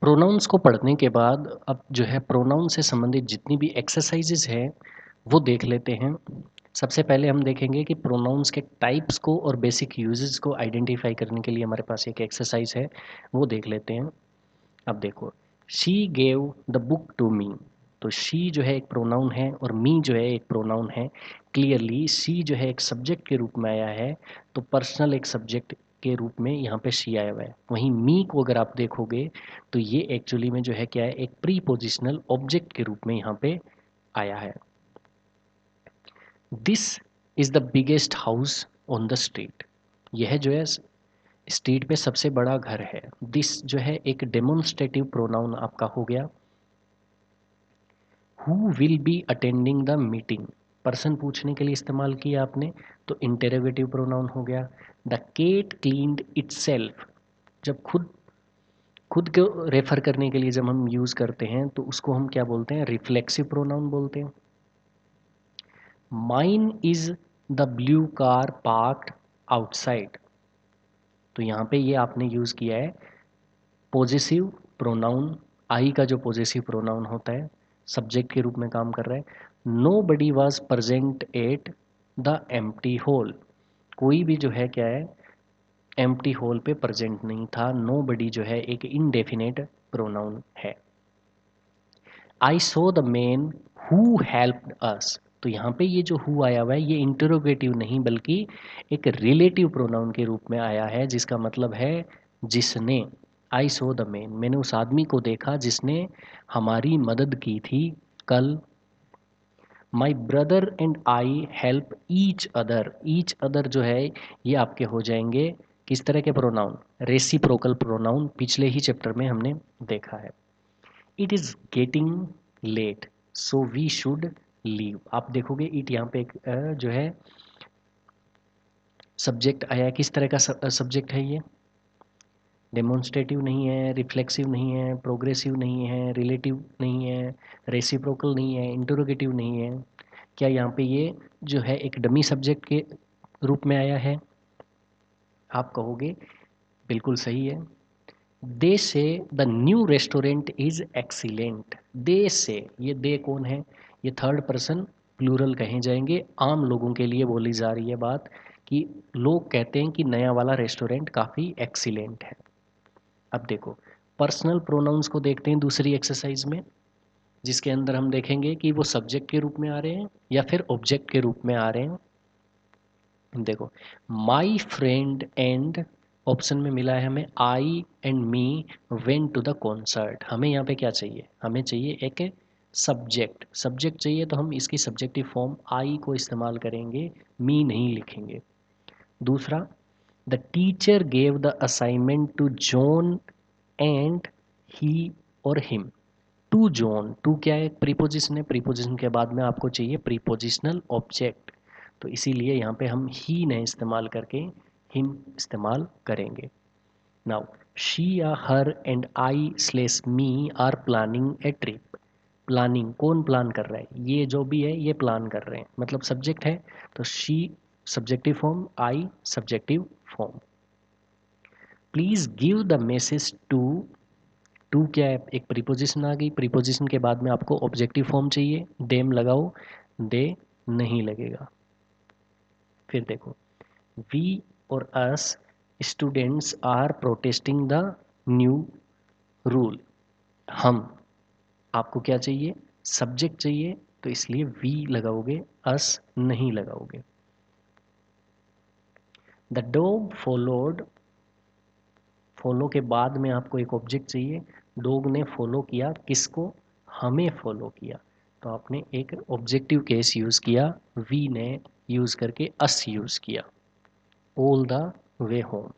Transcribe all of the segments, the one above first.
Pronounce को पढ़ने के बाद अब जो है प्रोनाउन से संबंधित जितनी भी एक्सरसाइजेज हैं वो देख लेते हैं। सबसे पहले हम देखेंगे कि प्रोनाउंस के टाइप्स को और बेसिक यूजेस को आइडेंटिफाई करने के लिए हमारे पास एक एक्सरसाइज है, वो देख लेते हैं। अब देखो, she gave the book to me. तो शी जो है एक प्रोनाउन है और मी जो है एक प्रोनाउन है। क्लियरली शी जो है एक सब्जेक्ट के रूप में आया है, तो पर्सनल एक सब्जेक्ट के रूप में यहाँ पे शी आया हुआ है। वहीं मी को अगर आप देखोगे तो ये एक्चुअली में जो है क्या है, एक प्रीपोजिशनल ऑब्जेक्ट के रूप में यहाँ पे आया है। This is the biggest house on the street. यह जो है स्ट्रीट पे सबसे बड़ा घर है। दिस जो है एक डेमोन्स्ट्रेटिव प्रोनाउन आपका हो गया। Who will be attending the meeting, person पूछने के लिए इस्तेमाल किया आपने, तो इंटेरोगेटिव प्रोनाउन हो गया। द केट क्लीन्ड इटसेल्फ, जब खुद खुद को रेफर करने के लिए जब हम यूज़ करते हैं तो उसको हम क्या बोलते हैं, रिफ्लेक्सिव प्रोनाउन बोलते हैं। Mine is the blue car parked outside, तो यहाँ पे ये आपने यूज़ किया है पॉजेसिव प्रोनाउन। आई का जो पॉजेसिव प्रोनाउन होता है सब्जेक्ट के रूप में काम कर रहा है। Nobody was present at the empty hole, कोई भी जो है क्या है एम्प्टी होल पे प्रेजेंट नहीं था। नो बडी जो है एक इनडेफिनेट प्रोनाउन है। I saw the man who helped us, तो यहाँ पे ये जो हु आया हुआ है ये इंटरोगेटिव नहीं बल्कि एक रिलेटिव प्रोनाउन के रूप में आया है, जिसका मतलब है जिसने। आई सो द मैन, मैंने उस आदमी को देखा जिसने हमारी मदद की थी कल। My brother and I help each other जो है ये आपके हो जाएंगे किस तरह के प्रोनाउन, रेसिप्रोकल प्रोनाउन। पिछले ही चैप्टर में हमने देखा है। It is getting late so we should leave, आप देखोगे इट यहाँ पे एक जो है सब्जेक्ट आया है। किस तरह का सब्जेक्ट है ये, डेमोन्स्ट्रेटिव नहीं है, रिफ्लेक्सिव नहीं है, प्रोग्रेसिव नहीं है, रिलेटिव नहीं है, रेसिप्रोकल नहीं है, इंटरोगेटिव नहीं है। क्या यहाँ पे ये जो है एक डमी सब्जेक्ट के रूप में आया है? आप कहोगे बिल्कुल सही है। They say the new restaurant is excellent. They say, ये दे कौन है, ये थर्ड पर्सन प्लूरल कहे जाएंगे। आम लोगों के लिए बोली जा रही है बात कि लोग कहते हैं कि नया वाला रेस्टोरेंट काफ़ी एक्सीलेंट है। अब देखो, पर्सनल प्रोनाउंस को देखते हैं दूसरी एक्सरसाइज में, जिसके अंदर हम देखेंगे कि वो सब्जेक्ट के रूप में आ रहे हैं या फिर ऑब्जेक्ट के रूप में आ रहे हैं। देखो, माई फ्रेंड एंड, ऑप्शन में मिला है हमें I and me went to the concert. हमें यहाँ पे क्या चाहिए, हमें चाहिए एक सब्जेक्ट चाहिए, तो हम इसकी सब्जेक्टिव फॉर्म आई को इस्तेमाल करेंगे, मी नहीं लिखेंगे। दूसरा, the teacher gave the assignment to John and he और हिम। टू जॉन, टू क्या है, प्रीपोजिशन है, प्रीपोजिशन के बाद में आपको चाहिए प्रीपोजिशनल ऑब्जेक्ट, तो इसीलिए यहाँ पे हम ही ने इस्तेमाल करके हिम इस्तेमाल करेंगे। नाउ शी या her and I slash me are planning a trip. Planning, कौन प्लान कर रहा है, ये जो भी है ये प्लान कर रहे हैं, मतलब सब्जेक्ट है, तो she subjective form, I subjective form. Please give the message to क्या है, एक प्रीपोजिशन आ गई, प्रीपोजिशन के बाद में आपको ऑब्जेक्टिव फॉर्म चाहिए, देम लगाओ, दे नहीं लगेगा। फिर देखो, वी और us students are protesting the new rule. हम, आपको क्या चाहिए, सब्जेक्ट चाहिए, तो इसलिए वी लगाओगे, अस नहीं लगाओगे। द डॉग फॉलोड, फॉलो के बाद में आपको एक ऑब्जेक्ट चाहिए। डॉग ने फॉलो किया किसको, हमें फॉलो किया, तो आपने एक ऑब्जेक्टिव केस यूज़ किया, वी ने यूज़ करके अस यूज़ किया। All the way home.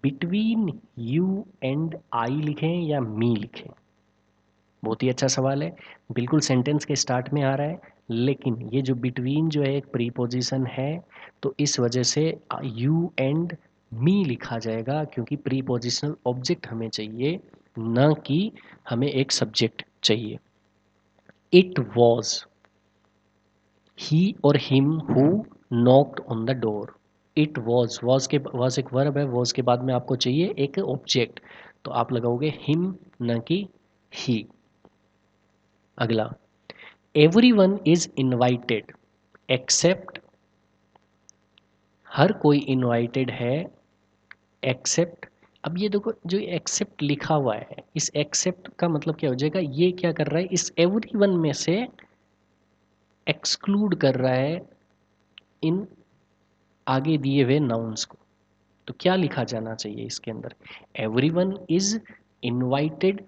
Between you and I लिखें या मी लिखें, बहुत ही अच्छा सवाल है, बिल्कुल सेंटेंस के स्टार्ट में आ रहा है, लेकिन ये जो बिटवीन जो है एक प्रीपोजिशन है, तो इस वजह से यू एंड मी लिखा जाएगा, क्योंकि प्रीपोजिशनल ऑब्जेक्ट हमें चाहिए, न कि हमें एक सब्जेक्ट चाहिए। इट वॉज ही और him who knocked on the door. It was के वॉज एक वर्ब है, वॉज के बाद में आपको चाहिए एक ऑब्जेक्ट, तो आप लगाओगे हिम न कि ही। अगला, एवरीवन इज इनवाइटेड एक्सेप्ट, हर कोई इनवाइटेड है एक्सेप्ट। अब ये देखो जो एक्सेप्ट लिखा हुआ है, इस एक्सेप्ट का मतलब क्या हो जाएगा, ये क्या कर रहा है, इस एवरीवन में से एक्सक्लूड कर रहा है इन आगे दिए हुए नाउन्स को। तो क्या लिखा जाना चाहिए इसके अंदर, everyone is invited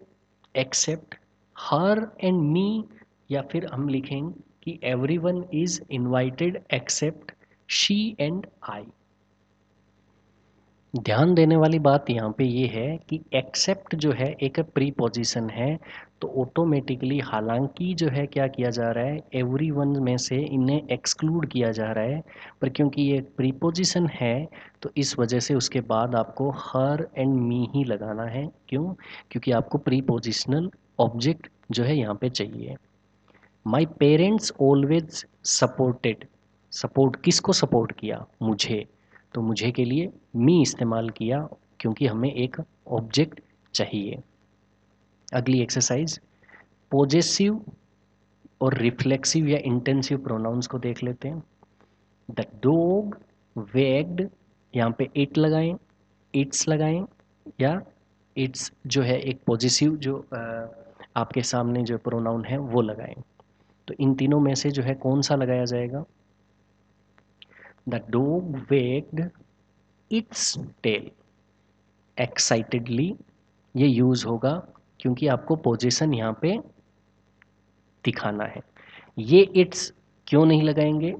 except her and me, या फिर हम लिखेंगे कि everyone is invited except she and I. ध्यान देने वाली बात यहाँ पे ये है कि एक्सेप्ट जो है एक प्रीपोजिशन है, तो ऑटोमेटिकली हालांकि जो है क्या किया जा रहा है, एवरीवन में से इन्हें एक्सक्लूड किया जा रहा है, पर क्योंकि ये प्रीपोजिशन है तो इस वजह से उसके बाद आपको हर एंड मी ही लगाना है। क्यों? क्योंकि आपको प्रीपोजिशनल ऑब्जेक्ट जो है यहाँ पे चाहिए। My parents always supported, support किसको सपोर्ट किया, मुझे, तो मुझे के लिए मी इस्तेमाल किया क्योंकि हमें एक ऑब्जेक्ट चाहिए। अगली एक्सरसाइज, पॉजेसिव और रिफ्लेक्सिव या इंटेंसिव प्रोनाउंस को देख लेते हैं। द डॉग वेग्ड, यहाँ पे इट लगाएं, इट्स लगाएं, या इट्स जो है एक पॉजेसिव जो आपके सामने जो प्रोनाउन है वो लगाएं। तो इन तीनों में से जो है कौन सा लगाया जाएगा, the dog wagged its tail excitedly, ये यूज होगा क्योंकि आपको पोजीशन यहाँ पे दिखाना है। ये इट्स क्यों नहीं लगाएंगे,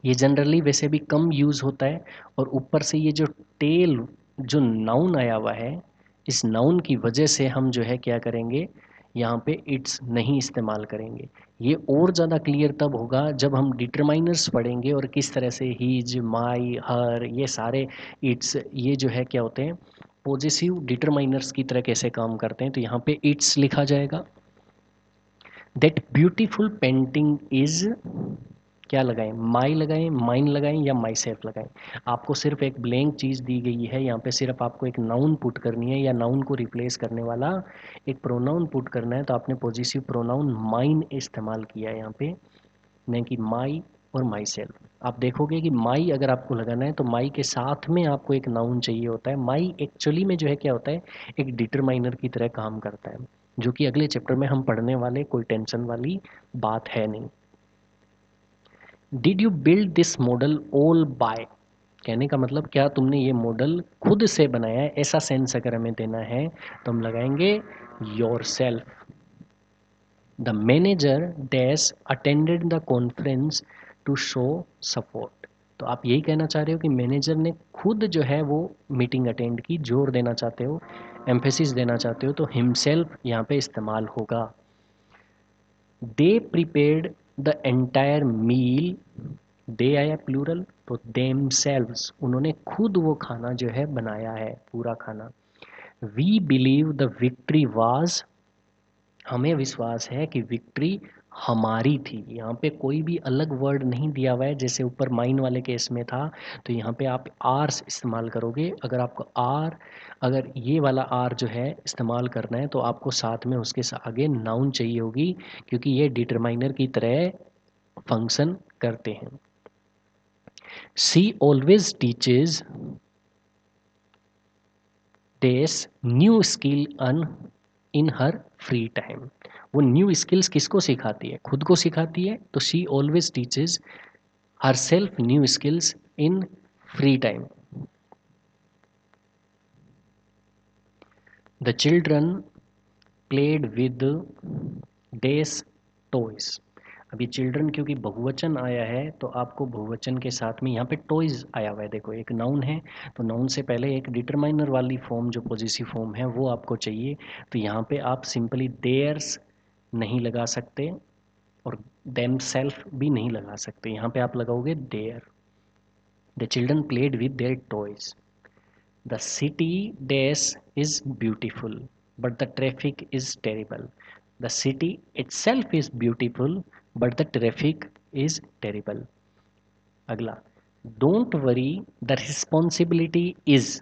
ये जनरली वैसे भी कम यूज होता है, और ऊपर से ये जो टेल जो नाउन आया हुआ है, इस नाउन की वजह से हम जो है क्या करेंगे, यहाँ पे इट्स नहीं इस्तेमाल करेंगे। ये और ज़्यादा क्लियर तब होगा जब हम डिटरमाइनर्स पढ़ेंगे और किस तरह से हीज, माई, हर, ये सारे इट्स ये जो है क्या होते हैं, पॉजेसिव डिटरमाइनर्स की तरह कैसे काम करते हैं। तो यहाँ पे इट्स लिखा जाएगा। दैट ब्यूटीफुल पेंटिंग इज, क्या लगाएं, माई लगाएं, माइन लगाएं, या माई सेल्फ लगाएं। आपको सिर्फ एक ब्लैंक चीज़ दी गई है, यहाँ पे सिर्फ आपको एक नाउन पुट करनी है या नाउन को रिप्लेस करने वाला एक प्रोनाउन पुट करना है। तो आपने पॉजिटिव प्रोनाउन माइन इस्तेमाल किया है यहाँ पे, नहीं कि माई और माई सेल्फ। आप देखोगे कि माई अगर आपको लगाना है तो माई के साथ में आपको एक नाउन चाहिए होता है। माई एक्चुअली में जो है क्या होता है, एक डिटरमाइनर की तरह काम करता है, जो कि अगले चैप्टर में हम पढ़ने वाले, कोई टेंशन वाली बात है नहीं। Did you build this model all by, कहने का मतलब क्या तुमने ये मॉडल खुद से बनाया है, ऐसा सेंस अगर हमें देना है तो हम लगाएंगे yourself. The manager dash attended the conference to show support, तो आप यही कहना चाह रहे हो कि मैनेजर ने खुद जो है वो मीटिंग अटेंड की, जोर देना चाहते हो, एम्फेसिस देना चाहते हो, तो हिमसेल्फ यहाँ पे इस्तेमाल होगा। दे प्रिपेयर्ड द एंटायर मील, दे आया प्लूरल, तो देम सेल्व्स, उन्होंने खुद वो खाना जो है बनाया है, पूरा खाना। We believe the victory was, हमें विश्वास है कि विक्ट्री हमारी थी। यहाँ पे कोई भी अलग वर्ड नहीं दिया हुआ है, जैसे ऊपर माइन वाले केस में था, तो यहाँ पे आप आर इस्तेमाल करोगे। अगर आपको आर, अगर ये वाला आर जो है इस्तेमाल करना है तो आपको साथ में उसके आगे नाउन चाहिए होगी, क्योंकि ये डिटरमाइनर की तरह फंक्शन करते हैं। She always teaches dash new skill an in her free time, वो न्यू स्किल्स किसको सिखाती है, खुद को सिखाती है, तो she always teaches herself new skills in free time. The children played with dash toys, अभी चिल्ड्रन क्योंकि बहुवचन आया है तो आपको बहुवचन के साथ में यहाँ पे टॉयज आया हुआ है, देखो एक नाउन है तो नाउन से पहले एक डिटरमाइनर वाली फॉर्म जो पॉजिटिव फॉर्म है वो आपको चाहिए। तो यहाँ पे आप सिंपली देयर्स नहीं लगा सकते और देम सेल्फ भी नहीं लगा सकते, यहाँ पे आप लगाओगे there. The children played with their toys, the city dash is beautiful but the traffic is terrible, the city itself is beautiful but the traffic is terrible। अगला, don't worry the responsibility is,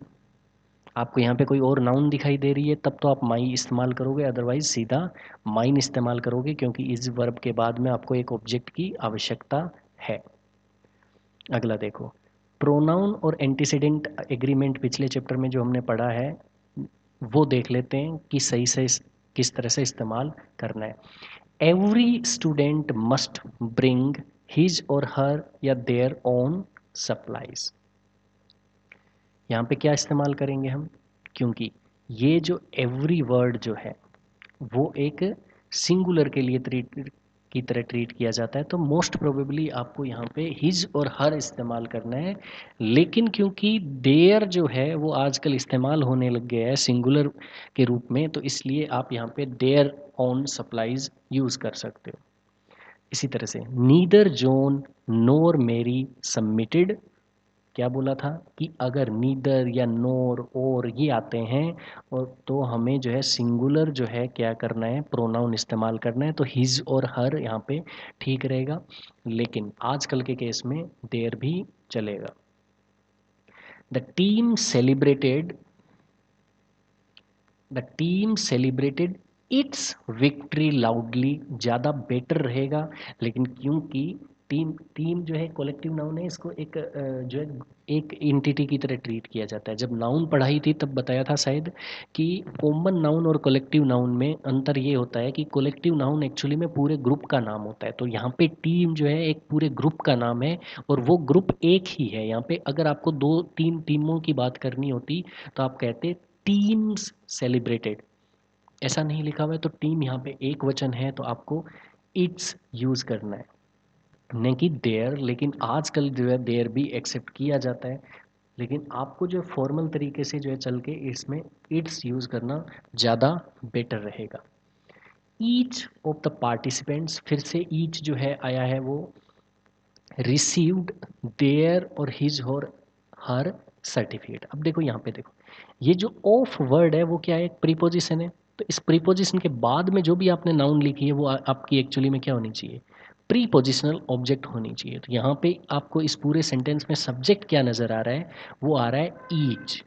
आपको यहाँ पे कोई और noun दिखाई दे रही है तब तो आप माई इस्तेमाल करोगे, अदरवाइज सीधा माइन इस्तेमाल करोगे, क्योंकि इस वर्ब के बाद में आपको एक ऑब्जेक्ट की आवश्यकता है। अगला देखो, प्रोनाउन और एंटीसीडेंट एग्रीमेंट पिछले चैप्टर में जो हमने पढ़ा है वो देख लेते हैं कि सही से किस तरह से इस्तेमाल करना है। Every student must bring his और हर या देयर ओन सप्लाईज। यहाँ पे क्या इस्तेमाल करेंगे हम, क्योंकि ये जो एवरी वर्ड जो है वो एक सिंगुलर के लिए की तरह ट्रीट किया जाता है, तो मोस्ट प्रोबेबली आपको यहाँ पे हिज और हर इस्तेमाल करना है। लेकिन क्योंकि देयर जो है वो आजकल इस्तेमाल होने लग गया है सिंगुलर के रूप में, तो इसलिए आप यहाँ पे देयर ऑन सप्लाईज यूज़ कर सकते हो। इसी तरह से नीदर जॉन नोर मेरी सबमिटेड, क्या बोला था कि अगर नीदर या नोर और ये आते हैं और तो हमें जो है सिंगुलर जो है क्या करना है, प्रोनाउन इस्तेमाल करना है, तो हिज और हर यहाँ पे ठीक रहेगा। लेकिन आजकल के केस में देयर भी चलेगा। The team celebrated the team celebrated it's victory loudly ज़्यादा बेटर रहेगा। लेकिन क्योंकि टीम टीम जो है कलेक्टिव नाउन है, इसको एक जो है एक एंटिटी की तरह ट्रीट किया जाता है। जब नाउन पढ़ाई थी तब बताया था शायद कि कॉमन नाउन और कलेक्टिव नाउन में अंतर ये होता है कि कलेक्टिव नाउन एक्चुअली में पूरे ग्रुप का नाम होता है, तो यहाँ पे टीम जो है एक पूरे ग्रुप का नाम है और वो ग्रुप एक ही है। यहाँ पे अगर आपको दो तीन टीमों की बात करनी होती तो आप कहते टीम्स सेलिब्रेटेड, ऐसा नहीं लिखा हुआ है तो टीम यहाँ पे एक वचन है तो आपको इट्स यूज़ करना है, नहीं कि देयर। लेकिन आजकल जो है देयर भी एक्सेप्ट किया जाता है, लेकिन आपको जो फॉर्मल तरीके से जो है चल के इसमें इट्स यूज़ करना ज़्यादा बेटर रहेगा। ईच ऑफ द पार्टिसिपेंट्स, फिर से ईच जो है आया है वो रिसीव्ड देयर और हिज और हर सर्टिफिकेट। अब देखो यहाँ पे देखो, ये जो ऑफ वर्ड है वो क्या है, एक प्रीपोजिशन है। तो इस प्रीपोजिशन के बाद में जो भी आपने नाउन लिखी है वो आपकी एक्चुअली में क्या होनी चाहिए, प्रीपोजिशनल ऑब्जेक्ट होनी चाहिए। तो यहाँ पे आपको इस पूरे सेंटेंस में सब्जेक्ट क्या नज़र आ रहा है, वो आ रहा है ईच।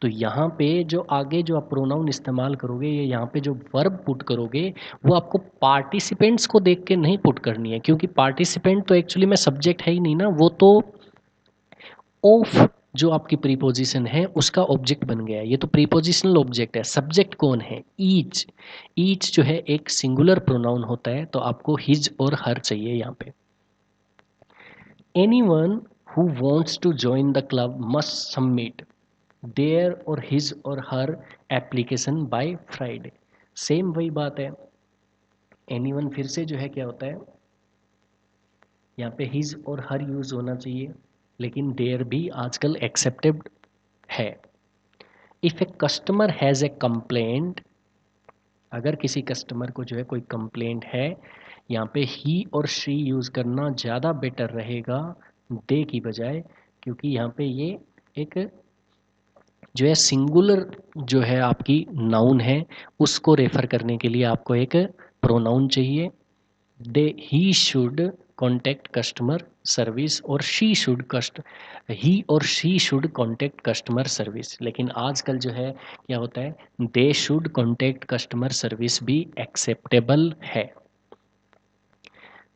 तो यहाँ पे जो आगे जो आप प्रोनाउन इस्तेमाल करोगे, ये यहाँ पे जो वर्ब पुट करोगे वो आपको पार्टिसिपेंट्स को देख के नहीं पुट करनी है, क्योंकि पार्टिसिपेंट तो एक्चुअली में सब्जेक्ट है ही नहीं ना, वो तो ऑफ जो आपकी प्रीपोजिशन है उसका ऑब्जेक्ट बन गया है। ये तो प्रीपोजिशनल ऑब्जेक्ट है, सब्जेक्ट कौन है, ईच। ईच जो है एक सिंगुलर प्रोनाउन होता है, तो आपको हिज और हर चाहिए यहाँ पे। Anyone who wants to join the club must submit their और हिज और her application by Friday. Same वही बात है, एनीवन फिर से जो है क्या होता है, यहाँ पे हिज और हर यूज़ होना चाहिए, लेकिन देयर भी आजकल एक्सेप्टेड है। If a customer has a complaint, अगर किसी कस्टमर को जो है कोई कंप्लेंट है, यहाँ पे ही और शी यूज़ करना ज़्यादा बेटर रहेगा दे की बजाय, क्योंकि यहाँ पे ये एक जो है सिंगुलर जो है आपकी नाउन है उसको रेफर करने के लिए आपको एक प्रोनाउन चाहिए। They he should contact customer service और शी शुड ही और she should contact customer service. लेकिन आजकल जो है क्या होता है, they should contact customer service भी एक्सेप्टेबल है।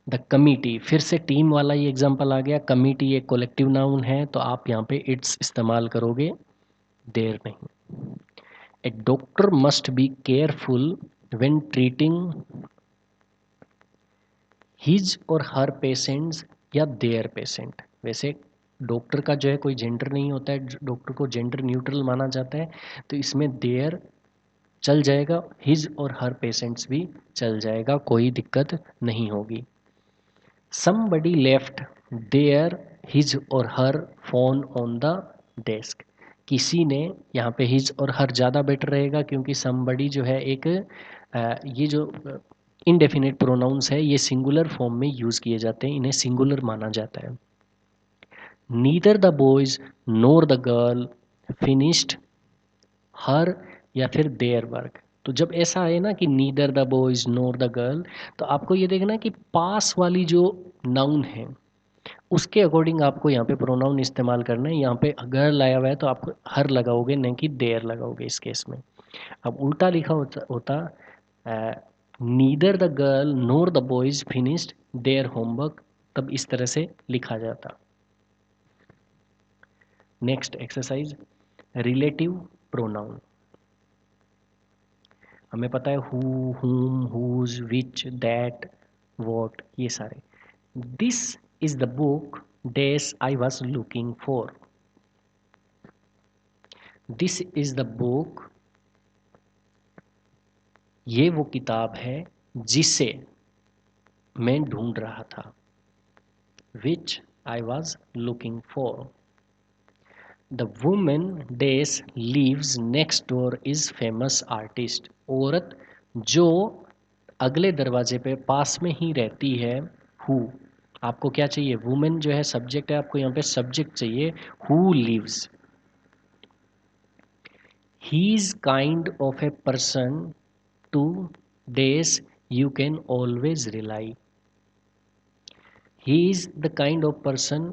द कमिटी, फिर से टीम वाला ही एग्जांपल आ गया। कमिटी एक कलेक्टिव नाउन है तो आप यहाँ पे इट्स इस्तेमाल करोगे, देर नहीं। A doctor must be careful when treating his और हर पेशेंट्स या देयर पेशेंट। वैसे डॉक्टर का जो है कोई जेंडर नहीं होता है, डॉक्टर को जेंडर न्यूट्रल माना जाता है, तो इसमें देयर चल जाएगा, हिज और हर पेशेंट्स भी चल जाएगा, कोई दिक्कत नहीं होगी। समबडी लेफ्ट देयर हिज और हर फोन ऑन द डेस्क, किसी ने, यहाँ पे हिज और हर ज़्यादा बेटर रहेगा क्योंकि समबडी जो है एक ये जो इनडेफिनेट प्रोनाउंस है ये सिंगुलर फॉर्म में यूज़ किए जाते हैं, इन्हें सिंगुलर माना जाता है। Neither the boys NOR the girl finished हर या फिर देयर वर्क। तो जब ऐसा आए ना कि neither the boys NOR the girl, तो आपको ये देखना कि पास वाली जो नाउन है उसके अकॉर्डिंग आपको यहाँ पे प्रोनाउन इस्तेमाल करना है। यहाँ पे अगर लाया हुआ है तो आप हर लगाओगे, नहीं कि देयर लगाओगे इस केस में। अब उल्टा लिखा होता neither the girl NOR the boys finished their homework, तब इस तरह से लिखा जाता। Next exercise, relative pronoun. हमें पता है हु, हुम, हुज, विच, दैट, वॉट, ये सारे। This is the book dash I was looking for. This is the book, ये वो किताब है जिसे मैं ढूंढ रहा था। Which I was looking for. The women dash lives next door is famous artist. औरत जो अगले दरवाजे पे पास में ही रहती है, हु। आपको क्या चाहिए, वुमेन जो है सब्जेक्ट है, आपको यहाँ पे सब्जेक्ट चाहिए who lives. He is kind of a person to dash you can always rely. He is the kind of person